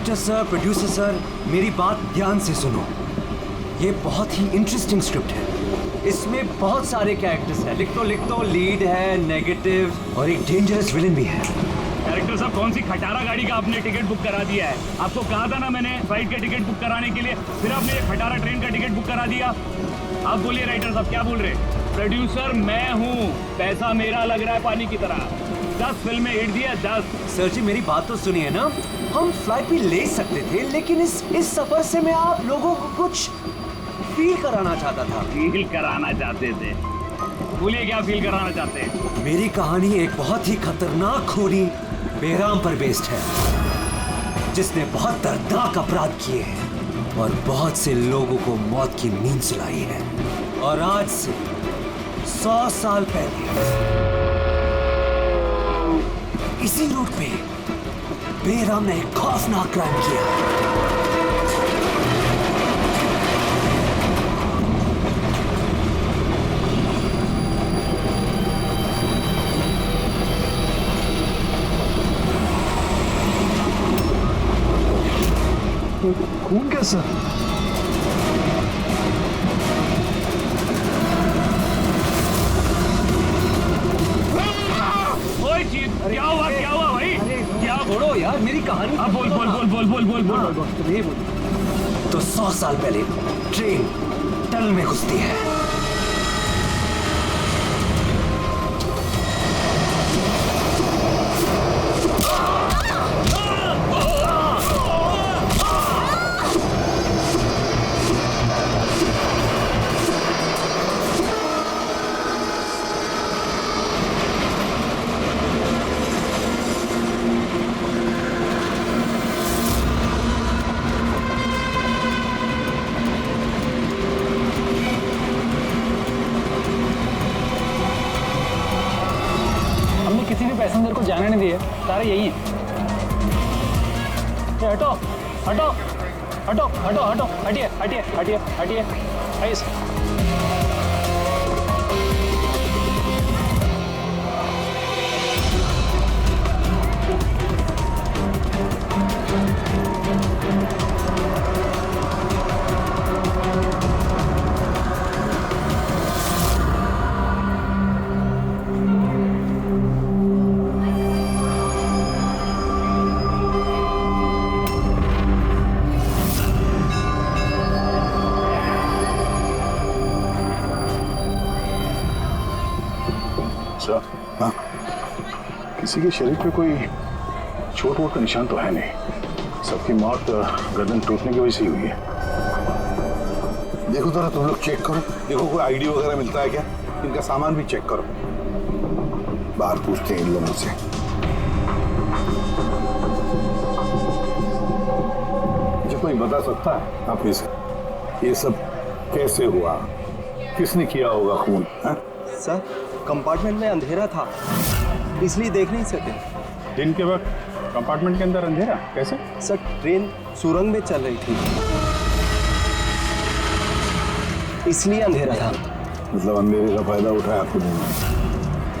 Director sir, producer sir, मेरी बात ध्यान से सुनो। ये बहुत ही इंटरेस्टिंग स्क्रिप्ट है। इसमें बहुत सारे कैरेक्टर्स हैं। लिख तो लीड है, नेगेटिव और एक डेंजरस विलन भी है। डायरेक्टर साहब, कौन सी खटारा गाड़ी का आपने टिकट बुक करा दिया है? आपको कहा था ना मैंने फ्लाइट का टिकट बुक कराने के लिए, फिर आपने ये खटारा ट्रेन का टिकट बुक करा दिया। आप बोलिए राइटर साहब, क्या बोल रहे? प्रोड्यूसर मैं हूँ, पैसा मेरा लग रहा है पानी की तरह। 10 फिल्में हिट दिया, 10। सर जी मेरी बात तो सुनिए ना, हम फ्लाइट भी ले सकते थे, लेकिन इस सफर से मैं आप लोगों को कुछ फील कराना चाहता था। फील कराना चाहते थे? बोलिए क्या फील कराना चाहते हैं? मेरी कहानी एक बहुत ही खतरनाक खूनी बेराम पर बेस्ड है, जिसने बहुत दर्दनाक अपराध किए हैं और बहुत से लोगों को मौत की नींद सुलाई है। और आज से 100 साल पहले इसी रूट पे बेराम ने एक खौफनाक क्राइम किया। खून कैसा? क्या हुआ भाई? क्या? छोड़ो यार मेरी कहानी। अब बोल। तो 100 साल पहले ट्रेन टनल में घुसती है। किसी भी पैसेंजर को जाने नहीं दिए, सारे यही हैं। हटो हटो हटो हटो हटो, हटिए हटिए हटिए हटिए, आइए। हाँ, किसी के शरीर पे कोई चोट वोट का निशान तो है नहीं। सबकी मौत गर्दन टूटने की वजह से ही हुई है। देखो जरा तुम लोग चेक करो, देखो कोई आईडी वगैरह मिलता है क्या। इनका सामान भी चेक करो। बाहर पूछते हैं इन लोगों से। मुझे कोई बता सकता है आप ये सब कैसे हुआ, किसने किया होगा खून? सर कंपार्टमेंट में अंधेरा था, इसलिए देख नहीं सके। दिन के वक्त कंपार्टमेंट के अंदर अंधेरा कैसे? सर ट्रेन सुरंग में चल रही थी, इसलिए अंधेरा था। मतलब अंधेरे का फायदा उठाया आपने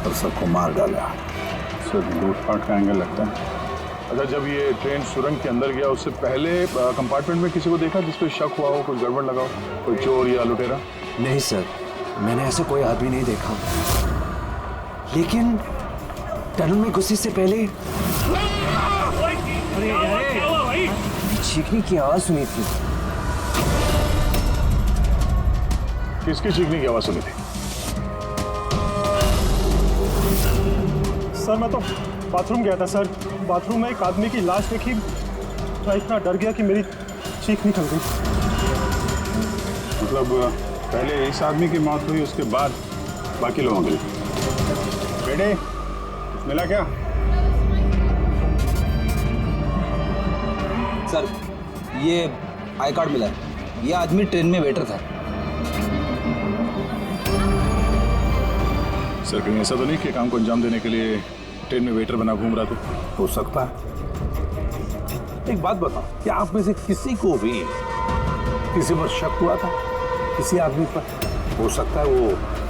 और सबको मार डाला। सर लूटपाट का एंगल लगता है। अच्छा, जब ये ट्रेन सुरंग के अंदर गया उससे पहले कंपार्टमेंट में किसी को देखा जिस पे शक हुआ हो, कुछ गड़बड़ लगा हो, कोई चोर या लुटेरा? नहीं सर, मैंने ऐसा कोई आदमी नहीं देखा, लेकिन टनल में घुसने से पहले चीखने की आवाज सुनी थी। किसकी चीखने की आवाज सुनी थी? सर मैं तो बाथरूम गया था सर, बाथरूम में एक आदमी की लाश देखी, मैं इतना डर गया कि मेरी चीख निकल गई। मतलब पहले इस आदमी की मौत हुई, उसके बाद बाकी लोगों की। बेटे मिला क्या? सर ये आई कार्ड मिला है, ये आदमी ट्रेन में वेटर था। सर कहीं ऐसा तो नहीं कि काम को अंजाम देने के लिए ट्रेन में वेटर बना घूम रहा? तो हो सकता है। एक बात बताओ, क्या आप में से किसी को भी किसी पर शक हुआ था, किसी आदमी पर? हो सकता है वो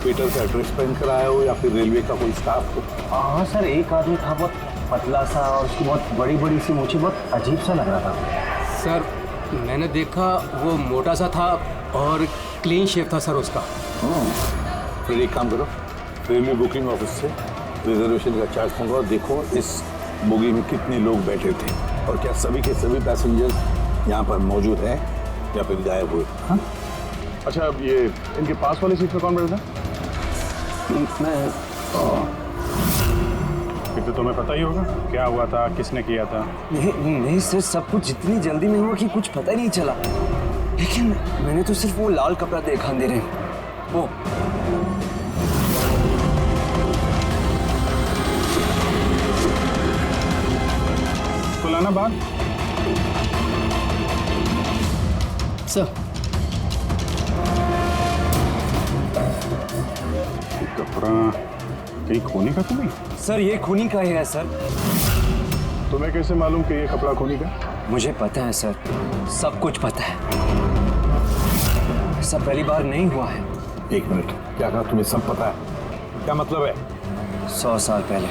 वेटर का ड्रेस पहन कर आया हो या फिर रेलवे का कोई स्टाफ हो। हाँ सर, एक आदमी था बहुत पतला सा और उसकी बहुत बड़ी बड़ी सी मूछें, बहुत अजीब सा लग रहा था। सर मैंने देखा वो मोटा सा था और क्लीन शेव था सर उसका। फिर एक काम करो, रेलवे बुकिंग ऑफिस से रिजर्वेशन का चार्ज मंगाओ, देखो इस बोगी में कितने लोग बैठे थे और क्या सभी के सभी पैसेंजर्स यहाँ पर मौजूद हैं या फिर गायब हुए। हाँ? अच्छा, अब ये इनके पास वाली सीट पे कौन बैठा था? फिर तो तुम्हें पता ही होगा क्या हुआ था, किसने किया था। नहीं सर, सब कुछ इतनी जल्दी में हुआ कि कुछ पता ही नहीं चला। लेकिन मैंने तो सिर्फ वो लाल कपड़ा देखा अंधेरे में। वो खुलाना बात सर कपड़ा कहीं खोने का तो नहीं? सर ये खूनी का ही है सर। तुम्हें कैसे मालूम कि ये कपड़ा खूनी का? मुझे पता है सर, सब कुछ पता है। ऐसा पहली बार नहीं हुआ है। एक मिनट, क्या कहा तुम्हें सब पता है? क्या मतलब है? 100 साल पहले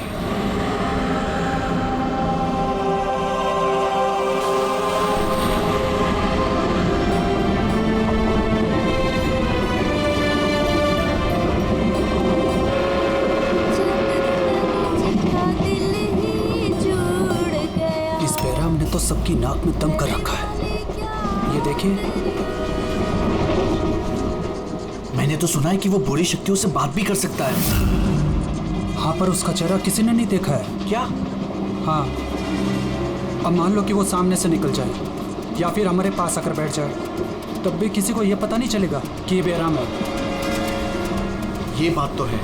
इस बैराम ने तो सबकी नाक में दम कर रखा है। ये देखिए, मैंने तो सुना है कि वो बुरी शक्तियों से बात भी कर सकता है। हाँ पर उसका चेहरा किसी ने नहीं देखा है। क्या? हाँ, अब मान लो कि वो सामने से निकल जाए या फिर हमारे पास आकर बैठ जाए, तब भी किसी को ये पता नहीं चलेगा कि ये बैराम है। ये बात तो है।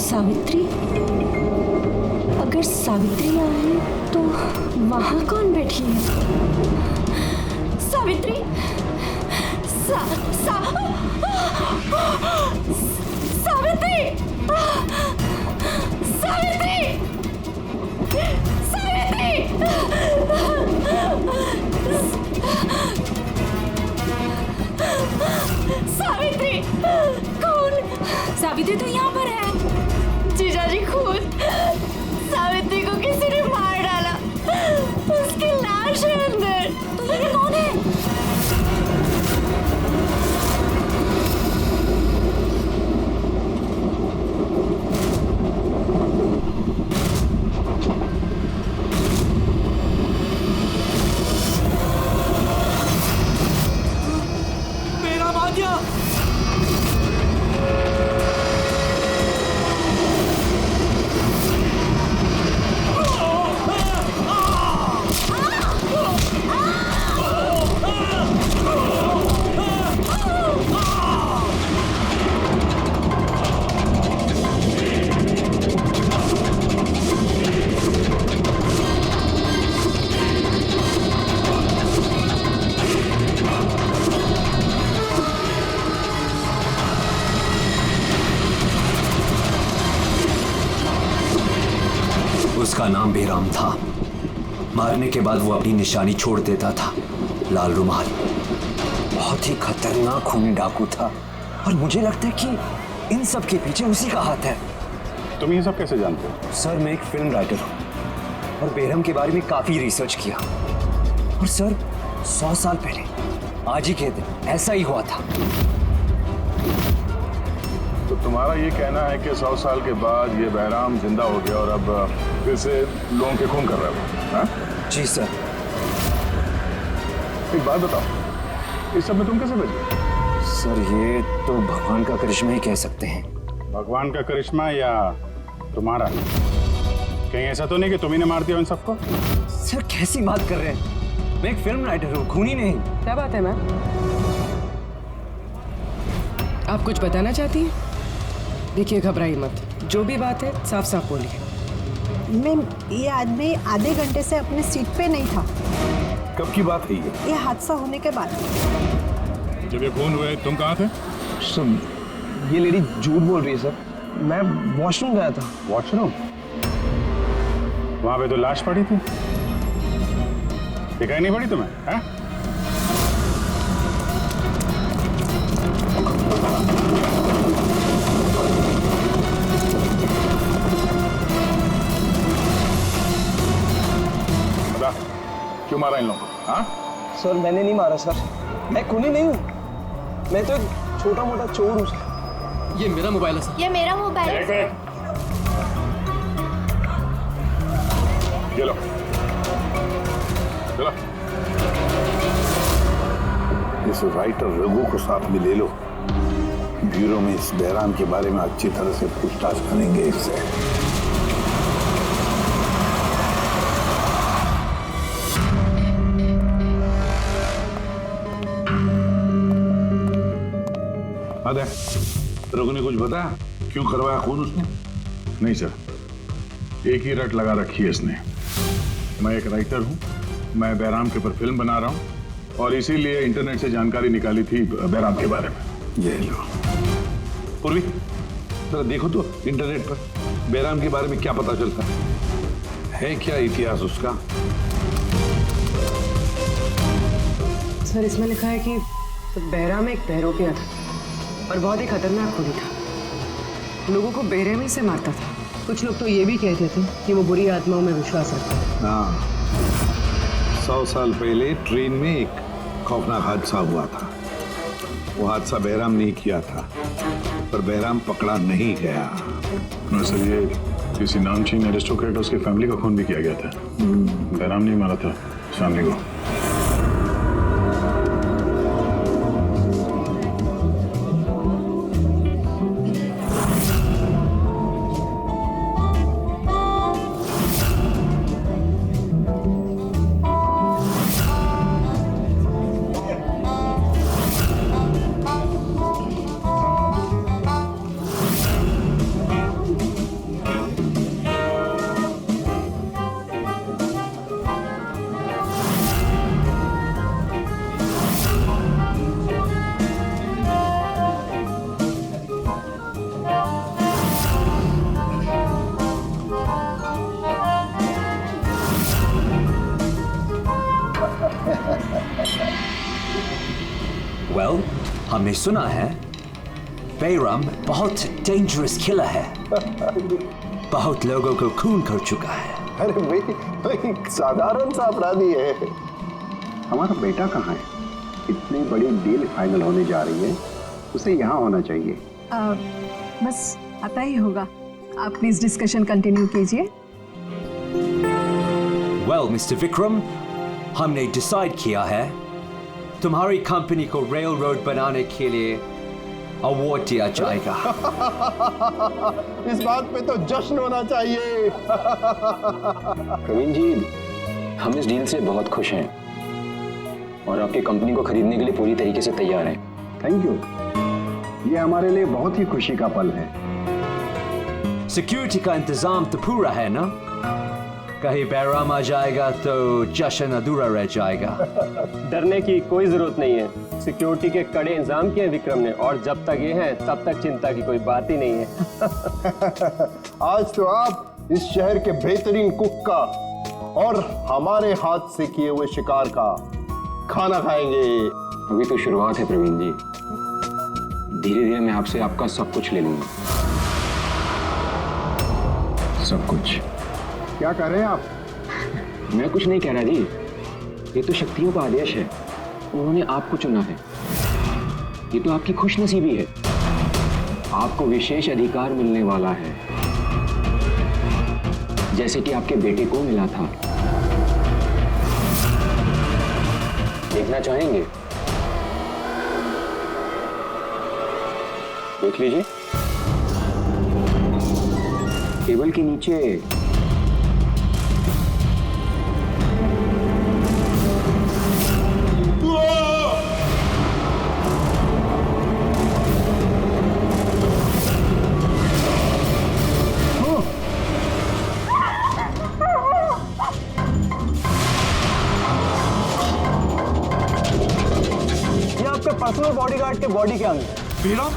सावित्री? अगर सावित्री आए तो वहाँ कौन बैठी है? सावित्री! सावित्री! सावित्री! सावित्री! सावित्री! कौन? सावित्री तो यहाँ पर है। जीजाजी खुद सावित्री को किसी ने मार डाला, उसकी लाश है अंदर। तो ये कौन है? मेरा भाग्य। उसका नाम बेराम था। मारने के बाद वो अपनी निशानी छोड़ देता था, लाल रुमाल। बहुत ही खतरनाक खूनी डाकू था और मुझे लगता है कि इन सब के पीछे उसी का हाथ है। तुम ये सब कैसे जानते हो? सर मैं एक फिल्म राइटर हूँ और बेरहम के बारे में काफी रिसर्च किया। और सर 100 साल पहले आज ही के दिन ऐसा ही हुआ था। तो तुम्हारा ये कहना है कि 100 साल के बाद ये बहराम जिंदा हो गया और अब फिर से लोगों के खून कर रहा है? हाँ? जी सर। एक बात बताओ, इस सब में तुम कैसे बचे? सर ये तो भगवान का करिश्मा ही कह सकते हैं। भगवान का करिश्मा या तुम्हारा? कहीं ऐसा तो नहीं कि तुम्ही ने मार दिया उन सबको? सर कैसी बात कर रहे हैं? मैं एक फिल्म राइटर हूँ, खूनी नहीं। क्या बात है मैम? आप कुछ बताना चाहती हैं? देखिए घबराइए मत, जो भी बात है साफ साफ बोलिए। मैं ये आदमी आधे घंटे से अपने सीट पे नहीं था। कब की बात है ये हादसा होने के बाद। जब ये खून हुए तुम कहाँ थे? सर ये लेडी झूठ बोल रही है सर। मैं वॉशरूम गया था। वॉशरूम? वहां पे तो लाश पड़ी थी, दिखाई नहीं पड़ी तुम्हें? है? बता, क्यों मारा इन लोगों को? हाँ? सर मैंने नहीं मारा सर, मैं खूनी नहीं हूँ, मैं तो एक छोटा मोटा चोर हूँ सर। ये मेरा मोबाइल है सर। ये मेरा मोबाइल है। चलो चलो। इस राइटर रघु को साथ में ले लो, ब्यूरो में इस बहराम के बारे में अच्छी तरह से पूछताछ करेंगे इससे। अरे रघु ने कुछ बताया क्यों करवाया खून उसने? नहीं सर, एक ही रट लगा रखी है इसने। मैं एक राइटर हूँ, मैं बहराम के ऊपर फिल्म बना रहा हूँ और इसीलिए इंटरनेट से जानकारी निकाली थी बहराम के बारे में। ये लो पूर्वी, जरा देखो तो इंटरनेट पर बहराम के बारे में क्या पता चलता है क्या इतिहास उसका? सर इसमें लिखा है कि बहराम एक बहरोपिया था और बहुत ही खतरनाक खूनी था। लोगों को बेरहमी में से मारता था। कुछ लोग तो ये भी कहते थे कि वो बुरी आत्माओं में विश्वास रखता है। हाँ, 100 साल पहले ट्रेन में एक खौफनाक हादसा हुआ था। वो हादसा बहराम ने किया था, पर बहराम पकड़ा नहीं गया। सर ये किसी नामचीन एरिस्टोक्रेट उसकी फैमिली का खून भी किया गया था। बहराम नहीं मारा था फैमिली को। वेल, हमने सुना है बैराम बहुत डेंजरस किलर है। बहुत लोगों को खून कर चुका है। अरे भाई साधारण सा अपराधी है। हमारा बेटा कहाँ है? इतनी बड़ी डील फाइनल होने जा रही है, उसे यहाँ होना चाहिए। बस आता ही होगा। आप प्लीज डिस्कशन कंटिन्यू कीजिए। वेल मिस्टर विक्रम, हमने डिसाइड किया है तुम्हारी कंपनी को रेल रोड बनाने के लिए अवार्ड दिया जाएगा। इस बात पे तो जश्न होना चाहिए। प्रवीण जी, हम इस डील से बहुत खुश हैं और आपकी कंपनी को खरीदने के लिए पूरी तरीके से तैयार हैं। थैंक यू, ये हमारे लिए बहुत ही खुशी का पल है। सिक्योरिटी का इंतजाम तो पूरा है ना? कहीं बैराम आ जाएगा तो जश्न अधूरा रह जाएगा। डरने की कोई जरूरत नहीं है। सिक्योरिटी के कड़े इंतजाम किए विक्रम ने, और जब तक ये हैं तब तक चिंता की कोई बात ही नहीं है। आज तो आप इस शहर के बेहतरीन कुक का और हमारे हाथ से किए हुए शिकार का खाना खाएंगे। अभी तो शुरुआत है प्रवीण जी, धीरे धीरे मैं आपसे आपका सब कुछ ले लूंगा। सब कुछ। क्या कर रहे हैं आप? मैं कुछ नहीं कह रहा जी, ये तो शक्तियों का आदेश है। उन्होंने आपको चुना है। ये तो आपकी खुशनसीबी है। आपको विशेष अधिकार मिलने वाला है, जैसे कि आपके बेटे को मिला था। देखना चाहेंगे? देख लीजिए, टेबल के नीचे उसके बॉडी के अंदर। बेराम?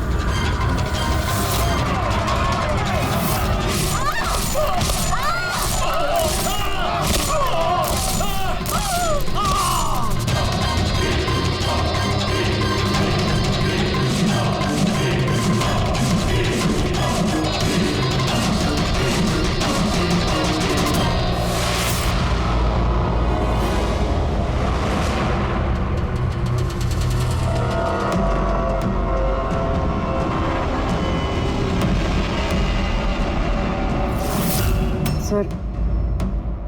सर,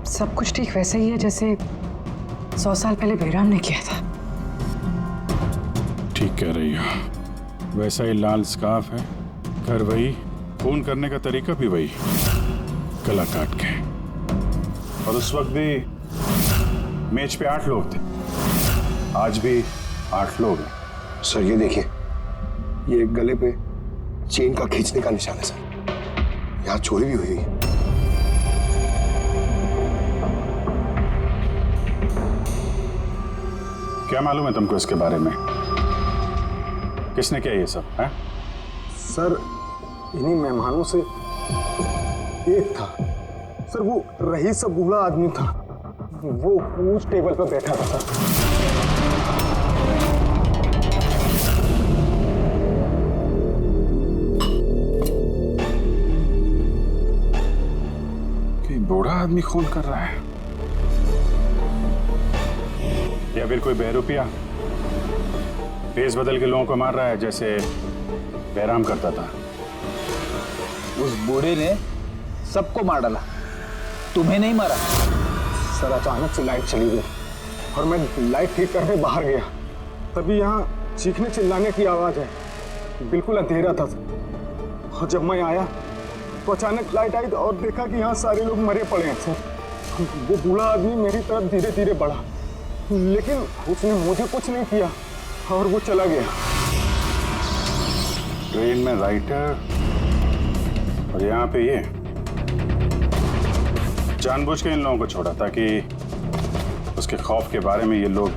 सब कुछ ठीक वैसे ही है जैसे 100 साल पहले बेराम ने किया था। ठीक कह रही हो। वैसा ही लाल स्कार्फ है, घर वही, फोन करने का तरीका भी वही, गला काट के। और उस वक्त भी मेज पे 8 लोग थे, आज भी 8 लोग हैं। सर ये देखिए, ये गले पे चेन का खींचने का निशान है सर। यहाँ चोरी भी हुई है। क्या मालूम है तुमको इसके बारे में? किसने किया ये सब है? सर इन्हीं मेहमानों से एक था सर, वो रईस सा बूढ़ा आदमी था, वो उस टेबल पर बैठा था सर। कि बूढ़ा आदमी खून कर रहा है या फिर कोई बहरूपिया भेस बदल के लोगों को मार रहा है जैसे बैराम करता था? उस बूढ़े ने सबको मार डाला, तुम्हें नहीं मारा। सर अचानक से लाइट चली गई और मैं लाइट ठीक करने बाहर गया, तभी यहाँ चीखने चिल्लाने की आवाज है। बिल्कुल अंधेरा था और जब मैं आया तो अचानक लाइट आई और देखा कि यहाँ सारे लोग मरे पड़े हैं सर। वो बूढ़ा आदमी मेरी तरफ धीरे धीरे बढ़ा, लेकिन उसने मुझे कुछ नहीं किया और वो चला गया। ट्रेन में राइटर और यहाँ पे ये जानबूझ के इन लोगों को छोड़ा ताकि उसके खौफ के बारे में ये लोग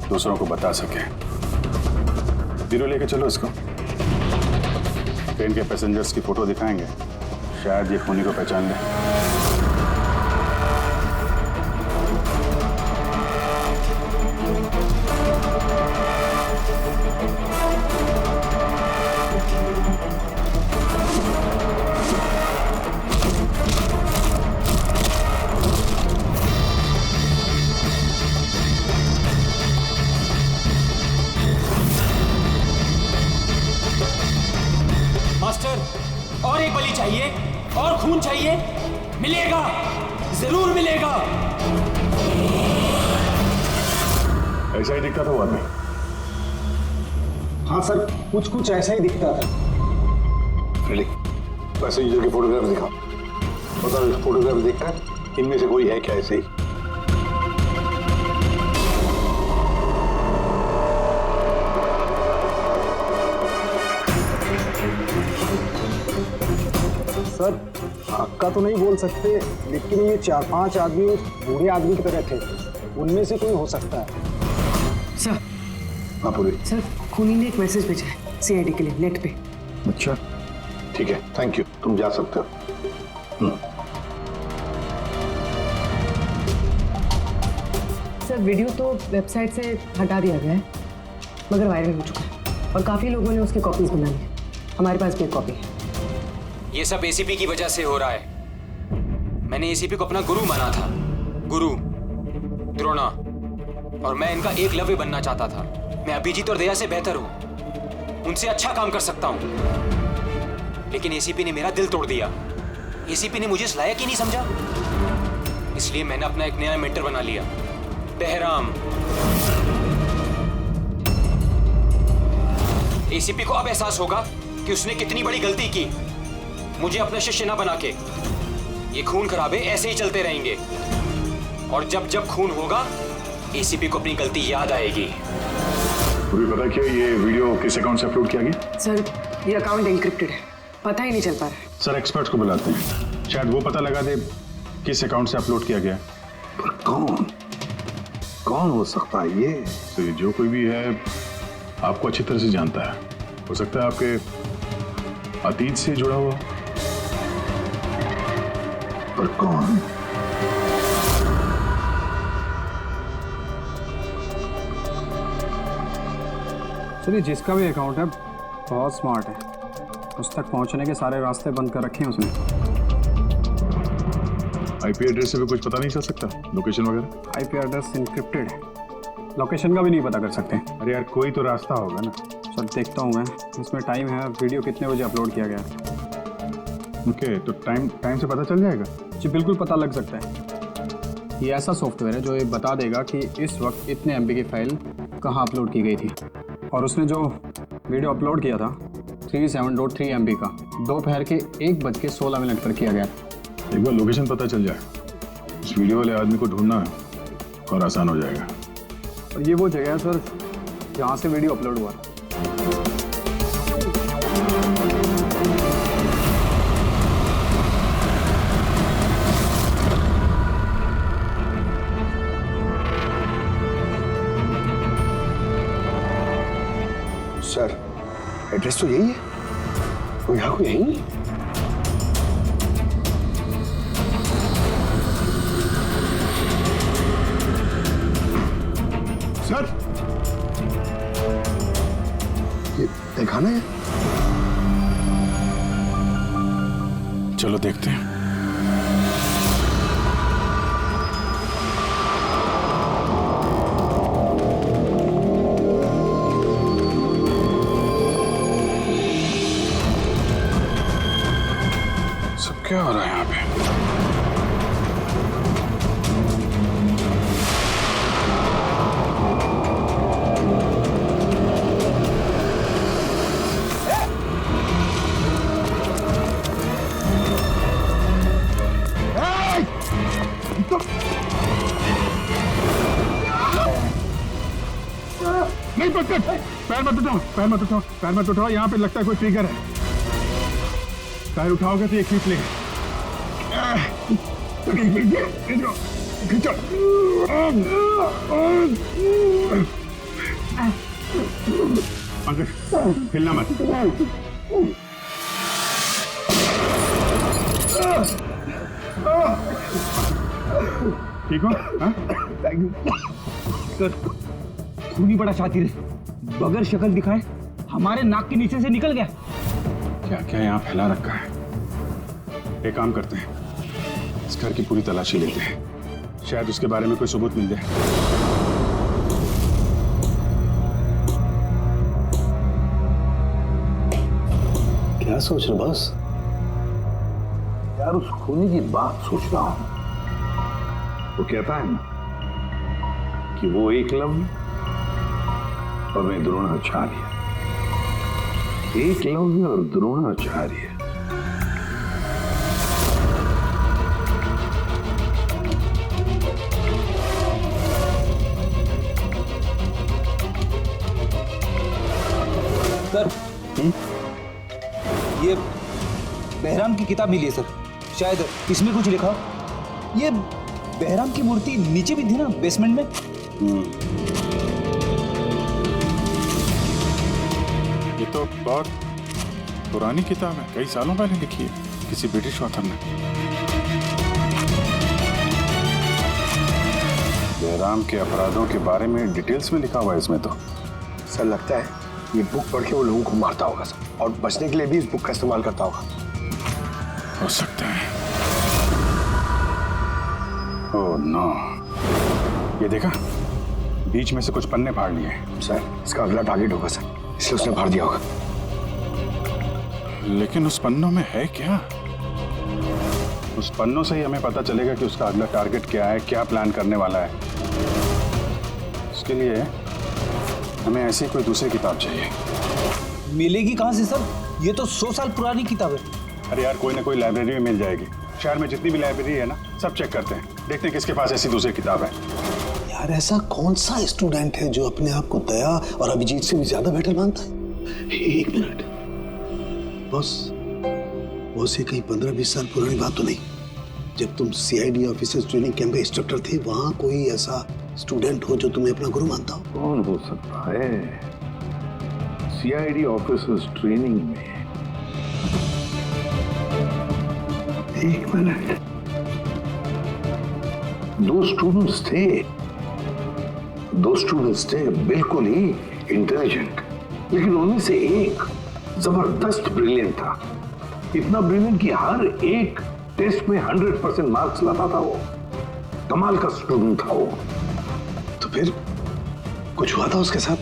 दूसरों को बता सके। बीरो लेके चलो इसको, ट्रेन के पैसेंजर्स की फोटो दिखाएंगे, शायद ये खूनी को पहचान ले। और एक बलि चाहिए और खून चाहिए, मिलेगा, जरूर मिलेगा। ऐसा ही दिखता था वो आदमी? हाँ सर, कुछ कुछ ऐसा ही दिखता था। पैसेंजर की फोटोग्राफ दिखा, बताओ फोटोग्राफ देखकर इनमें से कोई है क्या ऐसे ही? सर पक्का तो नहीं बोल सकते, लेकिन ये 4-5 आदमी उस बूढ़े आदमी की तरह थे, उनमें से कोई हो सकता है। सर, हाँ पूरी। सर खूनी ने एक मैसेज भेजा है सीआईडी के लिए नेट पे। अच्छा ठीक है, थैंक यू, तुम जा सकते हो। सर वीडियो तो वेबसाइट से हटा दिया गया है, मगर वायरल हो चुका है और काफी लोगों ने उसकी कॉपीज बना ली। हमारे पास भी एक कॉपी है। ये सब एसीपी की वजह से हो रहा है। मैंने एसीपी को अपना गुरु माना था, गुरु द्रोणा, और मैं इनका एकलव्य बनना चाहता था। मैं अभिजीत और दया से बेहतर हूं, उनसे अच्छा काम कर सकता हूं, लेकिन एसीपी ने मेरा दिल तोड़ दिया। एसीपी ने मुझे इस लायक ही नहीं समझा, इसलिए मैंने अपना एक नया मेंटर बना लिया, बहराम। एसीपी को अब एहसास होगा कि उसने कितनी बड़ी गलती की, मुझे अपना शिष्य ना बना के। ये खून खराबे ऐसे ही चलते रहेंगे और जब जब खून होगा एसीपी को अपनी गलती याद आएगी। पूरी पता क्या ये वीडियो किस अकाउंट से अपलोड किया गया? सर ये अकाउंट एन्क्रिप्टेड है, पता ही नहीं चल पा रहा है। सर एक्सपर्ट्स को बुलाते हैं, शायद वो पता लगा दे किस अकाउंट से अपलोड किया गया। पर कौन हो सकता है ये? तो ये जो कोई भी है आपको अच्छी तरह से जानता है। हो सकता है आपके अतीत से जुड़ा हुआ। पर कौन? चलिए, जिसका भी अकाउंट है बहुत स्मार्ट है, उस तक पहुंचने के सारे रास्ते बंद कर रखे हैं उसने। आईपी एड्रेस से भी कुछ पता नहीं चल सकता, लोकेशन वगैरह? आईपी एड्रेस इनक्रिप्टेड है, लोकेशन का भी नहीं पता कर सकते। अरे यार, कोई तो रास्ता होगा ना। सर देखता हूँ मैं, इसमें टाइम है, वीडियो कितने बजे अपलोड किया गया। ओके, तो टाइम से पता चल जाएगा? जी बिल्कुल पता लग सकता है। ये ऐसा सॉफ्टवेयर है जो ये बता देगा कि इस वक्त इतने MB की फाइल कहाँ अपलोड की गई थी, और उसने जो वीडियो अपलोड किया था 37.3 MB का दोपहर के 1:16 पर किया गया। एक बार लोकेशन पता चल जाए, उस वीडियो वाले आदमी को ढूंढना है और आसान हो जाएगा। और ये वो जगह है सर जहाँ से वीडियो अपलोड हुआ। सर एड्रेस तो यही है, वो यहाँ को यही है। सर ये दिखाना है। चलो देखते हैं। सब क्या हो रहा है यहाँ पे? नहीं पकड़, पैर मत उठाओ, पैर मत उठाओ, पैर मत उठाओ। यहाँ पे लगता है कोई ट्रिगर है। पैर उठाओगे तो ये खींच लेगा। खींचो। हिलना मत। ठीक हो? खूनी बड़ा शातिर है, बगैर शक्ल दिखाए हमारे नाक के नीचे से निकल गया। क्या क्या यहाँ फैला रखा है। एक काम करते हैं, इस घर की पूरी तलाशी लेते हैं, शायद उसके बारे में कोई सबूत मिल जाए। क्या सोच रहे बस? यार उस खूनी की बात सोच रहा हूं। वो कहता है ना कि वो एकलव्य और मैं द्रोणाचार्य। एकलव्य और द्रोणाचार्य। सर ये बहराम की किताब मिली है सर, शायद इसमें कुछ लिखा। ये बहराम की मूर्ति नीचे भी थी ना बेसमेंट में। ये तो बहुत पुरानी किताब है, कई सालों पहले लिखी है किसी ब्रिटिश ऑथर ने। बहराम के अपराधों के बारे में डिटेल्स में लिखा हुआ है इसमें तो। सर लगता है ये बुक पढ़ के वो लोगों को मारता होगा सर, और बचने के लिए भी इस बुक का इस्तेमाल करता होगा। हो सकता है। ओह नो, ये देखा, बीच में से कुछ पन्ने फाड़ लिए। सर इसका अगला टारगेट होगा सर, इसलिए उसने फाड़ दिया होगा। लेकिन उस पन्नों में है क्या? उस पन्नों से ही हमें पता चलेगा कि उसका अगला टारगेट क्या है, क्या प्लान करने वाला है। उसके लिए हमें ऐसी कोई दूसरी किताब चाहिए। मिलेगी कहाँ से सर? ये तो 100 साल पुरानी किताब है। अरे यार, कोई ना कोई लाइब्रेरी में मिल जाएगी। शहर में जितनी भी लाइब्रेरी है ना, सब चेक करते हैं, देखते हैं किसके पास ऐसी दूसरी किताब है। यार ऐसा कौन सा स्टूडेंट है जो अपने आप को दया और अभिजीत से भी ज्यादा बेटर मानता है? एक मिनट बॉस, ये कहीं 15-20 साल पुरानी बात तो नहीं? जब तुम CID ऑफिसर्स ट्रेनिंग कैंप में इंस्ट्रक्टर थे, वहां कोई ऐसा स्टूडेंट हो जो तुम्हें अपना गुरु मानता हो? कौन हो सकता है? सीआईडी ऑफिसर्स ट्रेनिंग में। एक मिनट, 2 स्टूडेंट्स थे बिल्कुल ही इंटेलिजेंट, लेकिन उनमें से एक जबरदस्त ब्रिलियंट था। इतना ब्रिलियंट कि हर एक टेस्ट में 100% मार्क्स लाता था। वो कमाल का स्टूडेंट था वो। तो फिर कुछ हुआ था उसके साथ?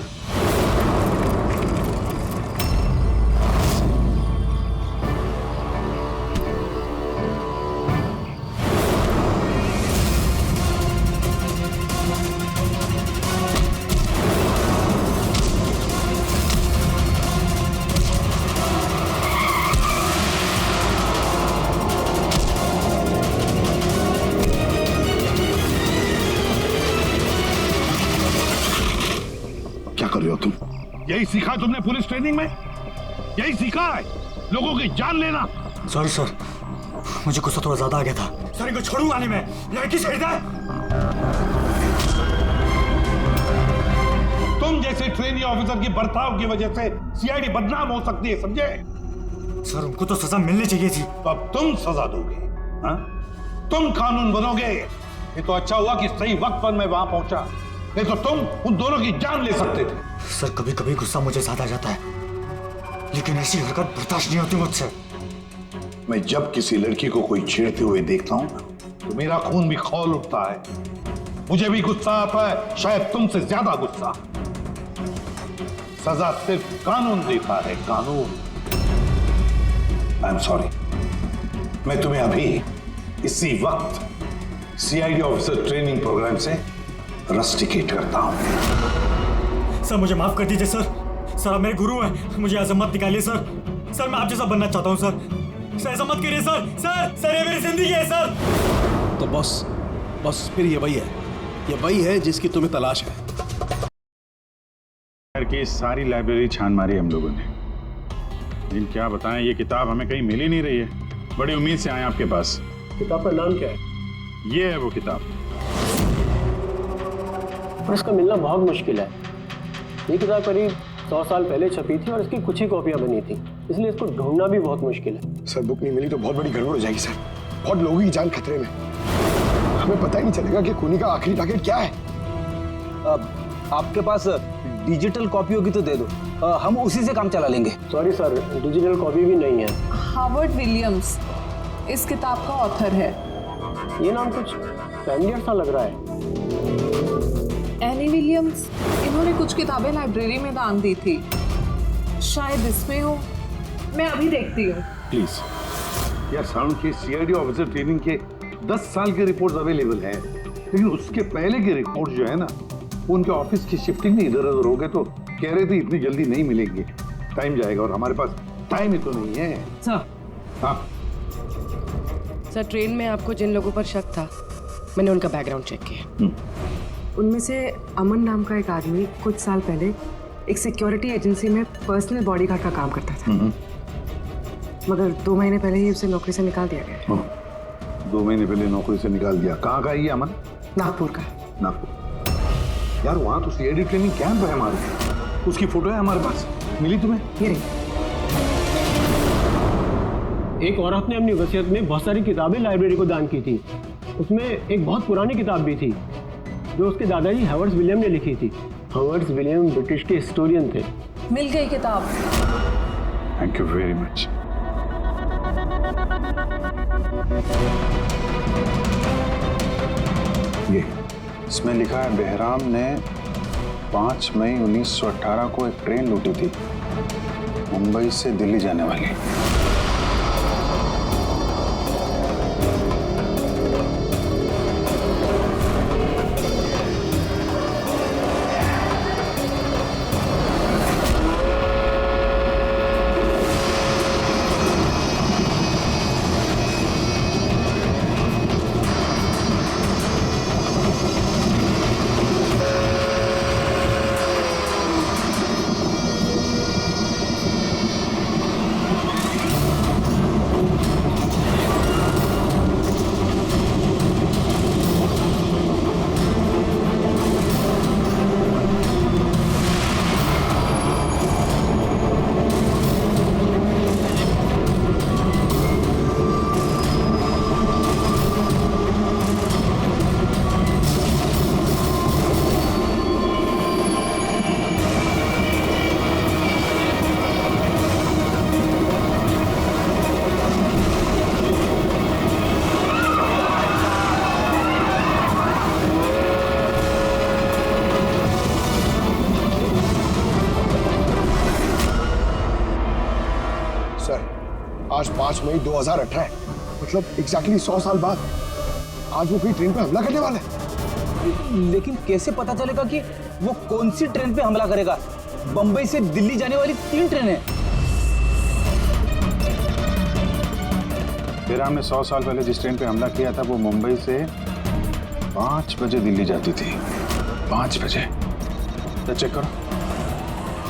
यही सीखा तुमने पुलिस ट्रेनिंग में? यही सीखा है लोगों की जान लेना? सॉरी सर, मुझे गुस्सा थोड़ा ज्यादा आ गया था। सर इनको छोड़ूंगा नहीं मैं, लड़की छेड़ दे। तुम जैसे ट्रेनी ऑफिसर की बर्ताव की वजह से सीआईडी बदनाम हो सकती है, समझे? सर उनको तो सजा मिलनी चाहिए थी। तो अब तुम सजा दोगे? हाँ? तुम कानून बनोगे? ये तो अच्छा हुआ कि सही वक्त पर मैं वहां पहुंचा, नहीं तो तुम उन दोनों की जान ले सकते थे। सर कभी कभी गुस्सा मुझे ज्यादा आ जाता है, लेकिन ऐसी हरकत बर्दाश्त नहीं होती मुझसे। मैं जब किसी लड़की को कोई छेड़ते हुए देखता हूं तो मेरा खून भी खौल उठता है। मुझे भी गुस्सा आता है, शायद तुमसे ज्यादा गुस्सा। सजा सिर्फ कानून देता है, कानून। आई एम सॉरी, मैं तुम्हें अभी इसी वक्त सीआईडी ऑफिसर ट्रेनिंग प्रोग्राम से रस्टिकेट करता हूं। सर मुझे माफ कर दीजिए सर। सर आप मेरे गुरु हैं, मुझे ऐसा मत निकालिए सर। सर मैं आप जैसा बनना चाहता हूं सर। ऐसा मत करिए सर। सर ये मेरी जिंदगी है सर। तो बस फिर ये वही है जिसकी तुम्हें तलाश है। की सारी लाइब्रेरी छान मारी हम लोगों ने, लेकिन क्या बताएं, ये किताब हमें कहीं मिल ही नहीं रही है। बड़ी उम्मीद से आए आपके पास। किताब का नाम क्या है? ये है वो किताब। और इसका मिलना बहुत मुश्किल है। ये किताब करीब 100 साल पहले छपी थी और इसकी कुछ ही कॉपियां बनी थी, इसलिए इसको ढूंढना भी बहुत मुश्किल है। सर बुक नहीं मिली तो बहुत बड़ी गड़बड़ हो जाएगी सर। बहुत लोगों की जान खतरे में, हमें पता ही नहीं चलेगा कि खूनी का आखिरी टारगेट क्या है। आपके पास डिजिटल कॉपी होगी तो दे दो, हम उसी से काम चला लेंगे। सॉरी सर, डिजिटल कॉपी भी नहीं है। हार्वर्ड विलियम्स इस किताब का ऑथर है। ये नाम कुछ फैमिलियर सा लग रहा है। एनी विलियम्स, इन्होंने कुछ किताबें लाइब्रेरी में दान दी थी, शायद इसमें हो। मैं अभी देखती हूँ। प्लीज यार, साउंड की सीआईडी ऑफिसर ट्रेनिंग के 10 साल के रिपोर्ट्स अवेलेबल हैं, लेकिन उसके पहले के रिपोर्ट जो है ना, उनके ऑफिस की शिफ्टिंग में इधर उधर हो गए, तो कह रहे थे इतनी जल्दी नहीं मिलेंगे, टाइम जाएगा, और हमारे पास टाइम ही तो नहीं है। सर, हाँ सर, ट्रेन में आपको जिन लोगों पर शक था, मैंने उनका बैकग्राउंड चेक किया। उनमें से अमन नाम का एक आदमी कुछ साल पहले एक सिक्योरिटी एजेंसी में पर्सनल बॉडीगार्ड का काम करता था, मगर 2 महीने पहले ही उसे नौकरी से निकाल दिया गया। 2 महीने पहले नौकरी से निकाल दिया? कहाँ का है ये अमन? नागपुर का। नागपुर? यार वहाँ तो सीआईडी ट्रेनिंग कैंप है हमारे, उसकी फोटो है हमारे पास, मिली तुम्हें? ये रही। एक औरत ने अपनी वसीयत में बहुत सारी किताबें लाइब्रेरी को दान की थी। उसमें एक बहुत पुरानी किताब भी थी जो उसके दादाजी हावर्ड विलियम ने लिखी थी। हावर्ड विलियम ब्रिटिश के हिस्टोरियन थे। मिल गई किताब। Thank you very much. ये इसमें लिखा है, बेहराम ने 5 मई 1918 को एक ट्रेन लूटी थी, मुंबई से दिल्ली जाने वाली। 5 मई 2018, मतलब एग्जैक्टली 100 साल बाद आज वो कोई ट्रेन पे हमला करने वाला है। लेकिन कैसे पता चलेगा कि वो कौन सी ट्रेन पे हमला करेगा? बंबई से दिल्ली जाने वाली 3 ट्रेनें। बेराम ने 100 साल पहले जिस ट्रेन पे हमला किया था वो मुंबई से 5 बजे दिल्ली जाती थी। 5 बजे। तो चेक करो,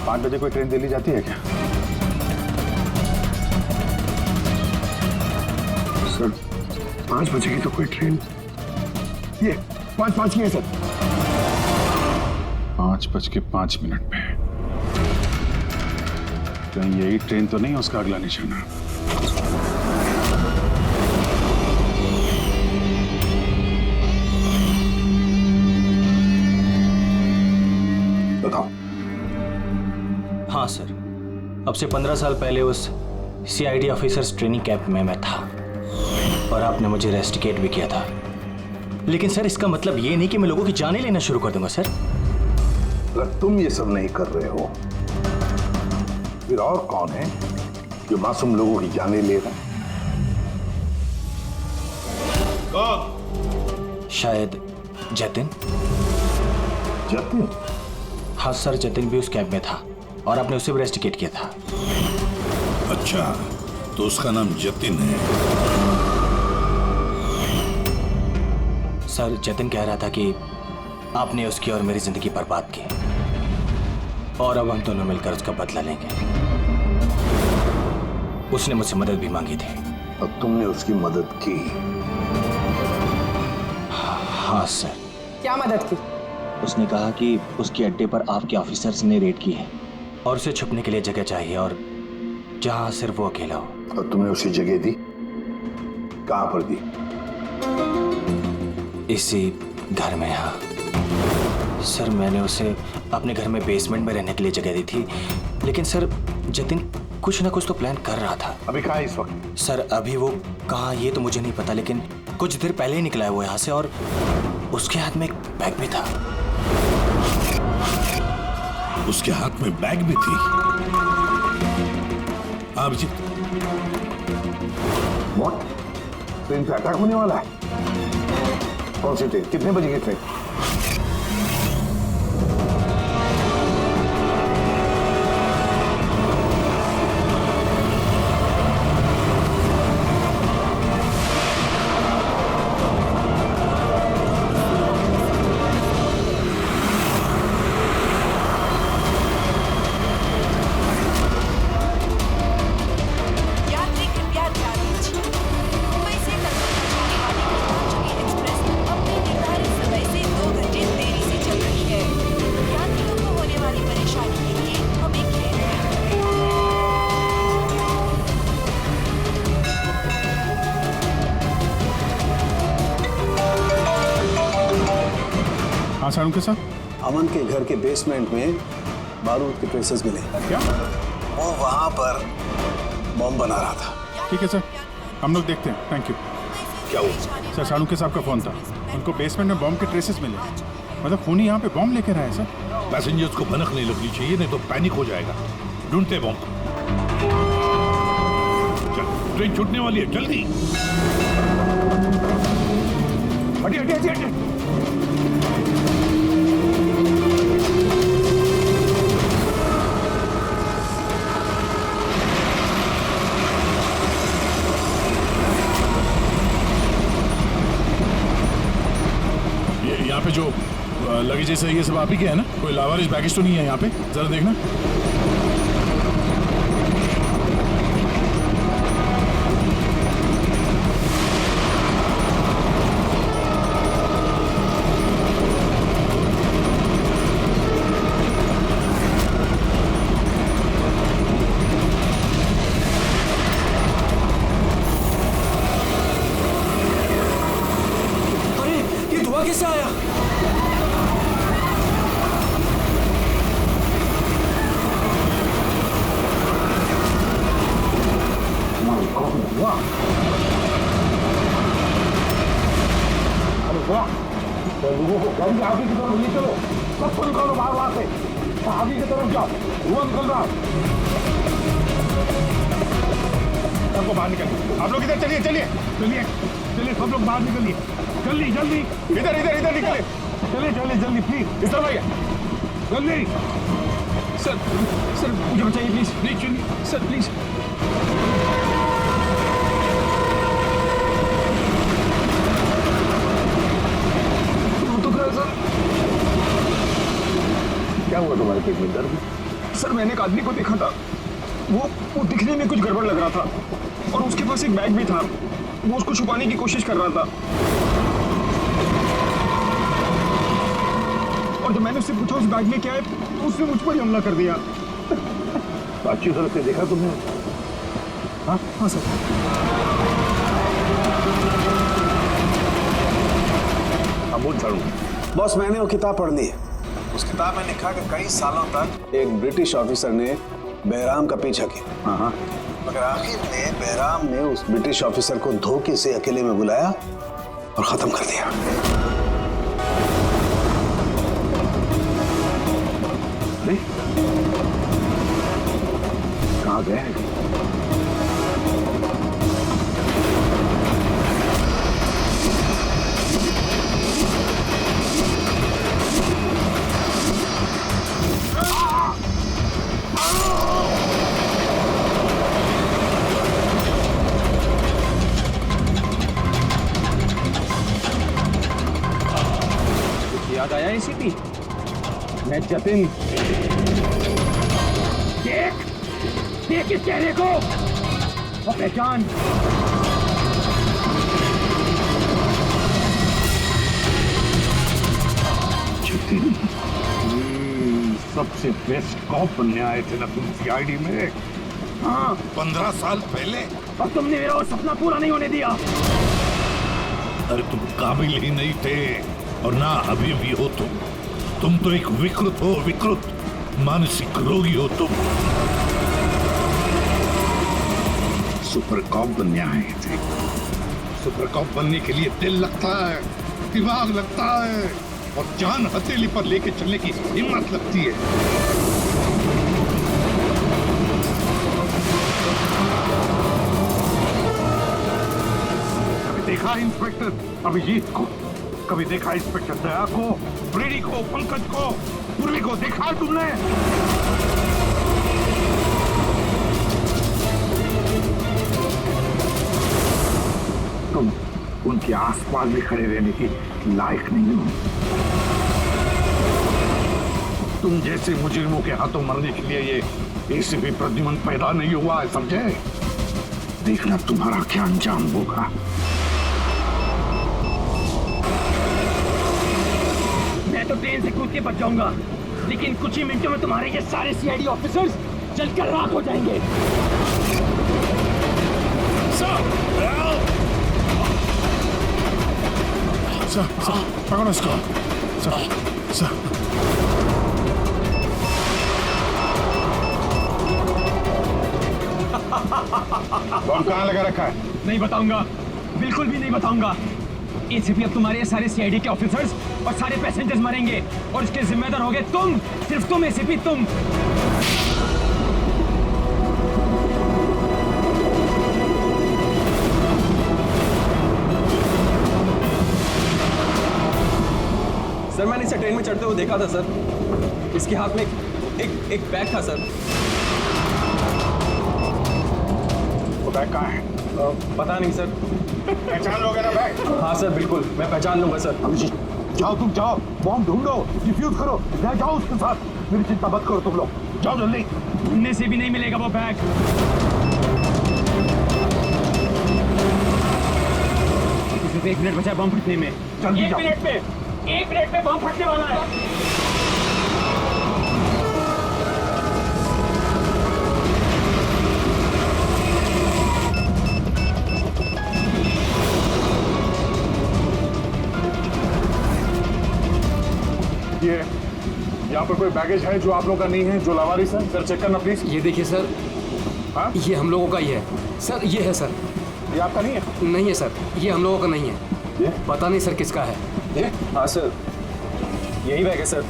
5 बजे कोई ट्रेन दिल्ली जाती है क्या? सर 5 बजे की तो कोई ट्रेन, ये 5 की है सर। 5:05 पे। कहीं यही ट्रेन तो नहीं उसका अगला निशाना? बताओ। हाँ सर, अब से 15 साल पहले उस CID ऑफिसर्स ट्रेनिंग कैंप में मैं था और आपने मुझे रेस्टिकेट भी किया था। लेकिन सर इसका मतलब ये नहीं कि मैं लोगों की जानें लेना शुरू कर दूंगा सर। अगर तुम ये सब नहीं कर रहे हो फिर और कौन है जो मासूम लोगों की जानें ले रहा है? कौन? शायद जतिन। जतिन? हाँ सर, जतिन भी उस कैंप में था और आपने उसे भी रेस्टिकेट किया था। अच्छा, तो उसका नाम जतिन है। सर जतिन कह रहा था कि आपने उसकी और मेरी जिंदगी बर्बाद की और अब हम दोनों मिलकर उसका बदला लेंगे। उसने मुझसे मदद भी मांगी थी। और तुमने उसकी मदद की? हाँ सर। क्या मदद की? उसने कहा कि उसके अड्डे पर आपके ऑफिसर्स ने रेड की है और उसे छुपने के लिए जगह चाहिए और जहां सिर्फ वो अकेला हो। और तुमने उसे जगह दी? कहां पर दी? इसी घर में। हाँ सर, मैंने उसे अपने घर में बेसमेंट में रहने के लिए जगह दी थी, लेकिन सर जतिन कुछ ना कुछ तो प्लान कर रहा था। अभी कहाँ है इस वक्त? सर अभी वो कहाँ ये तो मुझे नहीं पता, लेकिन कुछ देर पहले ही निकला है वो यहाँ से और उसके हाथ में एक बैग भी था। उसके हाथ में बैग भी थी? अभिजीत, व्हाट? ट्रेन पे अटैक होने वाला है? कौन सी ट्रेन? कितने बजे की ट्रेन? साड़ू के साथ अमन के घर के बेसमेंट में बारूद के ट्रेसेस मिले। क्या? वो वहां पर बम बना रहा था। ठीक है सर, हम लोग देखते हैं। Thank you. क्या हुआ? सर साड़ू के साहब का फोन था, उनको बेसमेंट में बम के ट्रेसेस मिले। मतलब खूनी यहाँ पे बम लेकर आए सर। पैसेंजर्स को भनक नहीं लगनी चाहिए, नहीं तो पैनिक हो जाएगा। ढूंढते बम। चल, ट्रेन छूटने वाली है, जल्दी। हटिए हटिए हटिए हटिए। यहाँ पे जो लगेज है ये सब आप ही के है ना? कोई लावारिस बैगेज तो नहीं है यहाँ पे? जरा देखना। अरे ये धुआं कैसे आया? तो लोगों को गाड़ी आगे की तरफ ले चलो, सबको निकालो बाहर वहां से, आगे की तरफ जाओ, धुआं निकल रहा है। सबको बाहर निकलिए। आप लोग इधर चलिए चलिए चलिए चलिए, सब लोग बाहर निकलिए जल्दी जल्दी। इधर इधर इधर निकलिए, चलिए चलिए जल्दी प्लीज। इस तरफ आइए जल्दी। सर सर मुझे बचाइए प्लीज। नहीं चलिए सर प्लीज। क्या हुआ तुम्हारे पेट में दर्द? सर मैंने एक आदमी को देखा था, वो दिखने में कुछ गड़बड़ लग रहा था और उसके पास एक बैग भी था, वो उसको छुपाने की कोशिश कर रहा था। और जब मैंने उससे पूछा उस बैग में क्या है, तो उसने मुझ पर ही हमला कर दिया। तो अच्छी तरह से देखा तुमने? हाँ सर। अमूल झाड़ू। बॉस मैंने वो किताब पढ़ ली है। उस किताब में लिखा कि कई सालों तक एक ब्रिटिश ऑफिसर ने बहराम का पीछा किया। मगर आखिर में बहराम ने उस ब्रिटिश ऑफिसर को धोखे से अकेले में बुलाया और खत्म कर दिया। कहाँ गए? याद आया एसीपी? मैं जतिन। देख इस चेहरे को और पहचान। जतिन सबसे बेस्ट कॉप बनने आए थे ना तुम सीआईडी में? हाँ 15 साल पहले। और तुमने मेरा वो सपना पूरा नहीं होने दिया। अरे तुम काबिल ही नहीं थे और ना अभी भी हो तुम तो एक विकृत हो, विकृत मानसिक रोगी हो तुम। सुपर कॉप बनने आए थे। सुपर कॉप बनने के लिए दिल लगता है, दिमाग लगता है और जान हथेली पर लेके चलने की हिम्मत लगती है। कभी देखा इंस्पेक्टर अभिजीत को? कभी देखा इंस्पेक्टर दया को, ब्रेडी को, पंकज को, पूर्वी को देखा तुमने? तुम उनके आसपास भी खड़े रहने की लायक नहीं हो। तुम जैसे मुजरिमों के हाथों मरने के लिए ये एसीपी प्रद्युमन पैदा नहीं हुआ है, समझे? देखना तुम्हारा क्या अंजाम होगा। मैं तो ट्रेन से कूद के बच जाऊंगा, लेकिन कुछ ही मिनटों में तुम्हारे ये सारे सीआईडी ऑफिसर्स जलकर राख हो जाएंगे। पकड़ो इसको। बम कहाँ लगा रखा है? नहीं बताऊंगा, बिल्कुल भी नहीं बताऊंगा। एसीपी अब तुम्हारे सारे सीआईडी के ऑफिसर्स और सारे पैसेंजर्स मरेंगे और इसके जिम्मेदार होगे तुम, सिर्फ तुम एसीपी, तुम। सर मैंने इसे ट्रेन में चढ़ते हुए देखा था सर। इसके हाथ में एक बैग था सर। वो बैग कहाँ है? पता नहीं सर। पहचान लोगे ना बैग? हाँ सर बिल्कुल, मैं पहचान लूंगा सर। अभिजीत जाओ, तुम जाओ, बॉम्ब ढूंढो, डिफ्यूज करो, जाओ उसके साथ। मेरी चिंता मत करो तुम लोग, जाओ जल्दी। ढूंढने से भी नहीं मिलेगा वो बैग। सिर्फ 1 मिनट बचा है बम फटने में। जल्दी जाओ। 1 मिनट में बम फटने वाला है। ये यहाँ पर कोई बैगेज है जो आप लोग का नहीं है, जो लावारिस है? सर चेक करना प्लीज। ये देखिए सर। हाँ? ये हम लोगों का ही है सर। ये है सर। ये आपका नहीं है? नहीं है सर, ये हम लोगों का नहीं है। ये? पता नहीं सर किसका है। ये? हाँ सर, यही बैग है sir.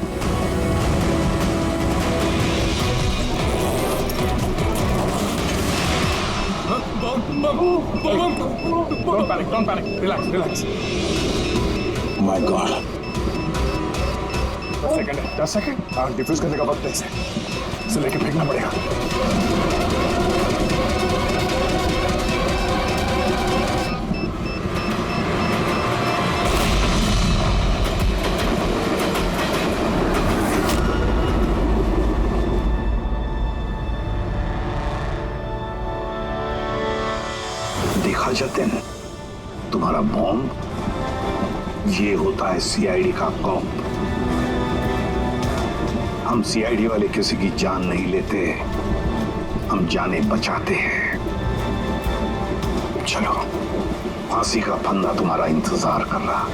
Don't panic. Relax. My God. 10 second. Defuse करने का वक्त है इसे लेके फेंकना पड़ेगा। देखा जतिन, तुम्हारा बॉम्ब ये होता है सीआईडी का कॉप। हम सीआईडी वाले किसी की जान नहीं लेते, हम जाने बचाते हैं। चलो, फांसी का फंदा तुम्हारा इंतजार कर रहा।